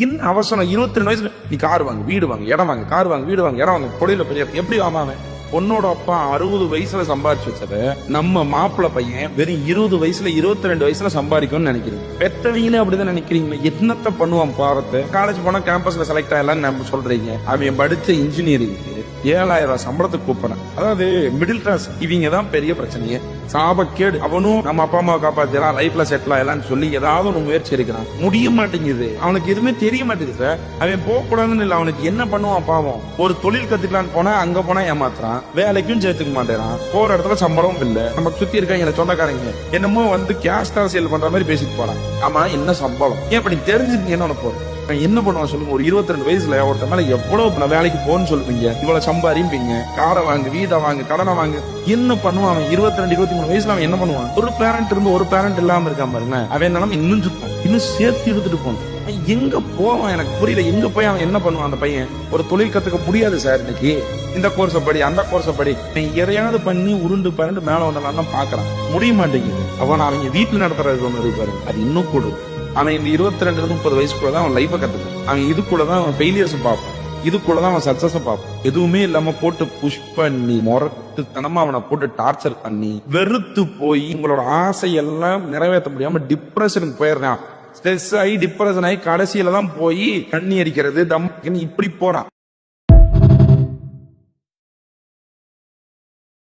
என்ன அவசரம் 22 வயசுல நீ கார் வாங்க வீடு வாங்க இடம் வாங்க கார் வாங்க வீடு வாங்க இடம் வாங்க தொழில பெரிய எப்படி வாமாவே பொண்ணோட அப்பா 60 வயசுல சம்பாரிச்சு வச்சத நம்ம மாப்பிள்ள பையன் வெறும் 20 வயசுல 22 வயசுல சம்பாதிக்கும்னு நினைக்கிறேன். பெத்தவங்களே அப்படிதான் நினைக்கிறீங்க. என்னத்த பண்ணுவான் பாரத்தை. காலேஜ் போனா கேம்பஸ்ல செலக்ட் ஆகலாம்னு நம்ம சொல்றீங்க. அவன் படிச்ச இன்ஜினியரிங் 7000 சம்பளத்துக்கு கூப்பிடுறேன். அதாவது மிடில் கிளாஸ் இவங்க தான் பெரிய பிரச்சனையே. சாபக்கேடு. அவனும் நம்ம அப்பா அம்மாவை காப்பாத்திடலாம் லைஃப்ல செட்டில் ஆகலாம்னு சொல்லி ஏதாவது ஒரு முயற்சி இருக்கிறான். முடிய மாட்டேங்குது. அவனுக்கு எதுவுமே தெரிய மாட்டேங்குது சார். அவன் போக கூடாதுன்னு இல்ல, அவனுக்கு என்ன பண்ணுவான் பாவம். ஒரு தொழில் கத்துக்கலான்னு போனா அங்க போனா ஏமாத்துறான். வேலைக்கும் சேர்த்துக்க மாட்டேறான். போற இடத்துல சம்பளமும் இல்ல. நமக்கு சுத்தி இருக்காங்க சொந்தக்காரங்க என்னமோ வந்து கேஸ்ட் அரசியல் பண்ற மாதிரி பேசிட்டு போறான். ஆமா என்ன சம்பளம் ஏன் அப்படி தெரிஞ்சுக்கீங்க என்ன போறோம் என்ன பண்ணுவான் சொல்லுங்க. ஒரு 22 வயசுல ஒருத்த மேல எவ்வளவு வேலைக்கு போன்னு சொல்லுவீங்க. இவ்வளவு சம்பாதிப்பீங்க. காரை வாங்க வீடை வாங்க கடனை வாங்க என்ன பண்ணுவான். 22 23 வயசுல அவன் என்ன பண்ணுவான். ஒரு பேரண்ட் இருந்து ஒரு பேரண்ட் இல்லாம இருக்கான் பாருங்க. அவன் நிலைமை இன்னும் சுத்தம் இன்னும் சேர்த்து எடுத்துட்டு போகணும். எங்க போவான் எனக்கு புரியல. எங்க போய் அவன் என்ன பண்ணுவான். அந்த பையன் ஒரு தொழில் கத்துக்க முடியாது சார். இன்னைக்கு இந்த கோர்ஸை படி அந்த கோர்ஸை படி எதையாவது பண்ணி உருண்டு பரண்டு மேல வந்தலாம் பாக்குறான். முடிய மாட்டேங்குது. அவன் அவங்க வீட்டுல நடத்துறது ஒண்ணு இருப்பாரு. அது இன்னும் கூட அவன் இந்த 22 30 வயசுக்குள்ளதான் அவன் லைஃபை கத்துக்கான். அவன் இதுக்குள்ளதான் அவன் ஃபெயிலியர்ஸ் பார்ப்பான். இதுக்குள்ளதான் அவன் சக்சஸ் பார்ப்பான். எதுவுமே இல்லாம போட்டு புஷ் பண்ணி முரட்டுத்தனமா அவனை போட்டு டார்ச்சர் பண்ணி வெறுத்து போய் உங்களோட ஆசையெல்லாம் நிறைவேற்ற முடியாம டிப்ரெஷனுக்கு போயிடுறான். ஸ்ட்ரெஸ் ஆகி டிப்ரெஷன் ஆகி கடைசியில தான் போய் தண்ணி அடிக்கிறது தம் இப்படி போறான்.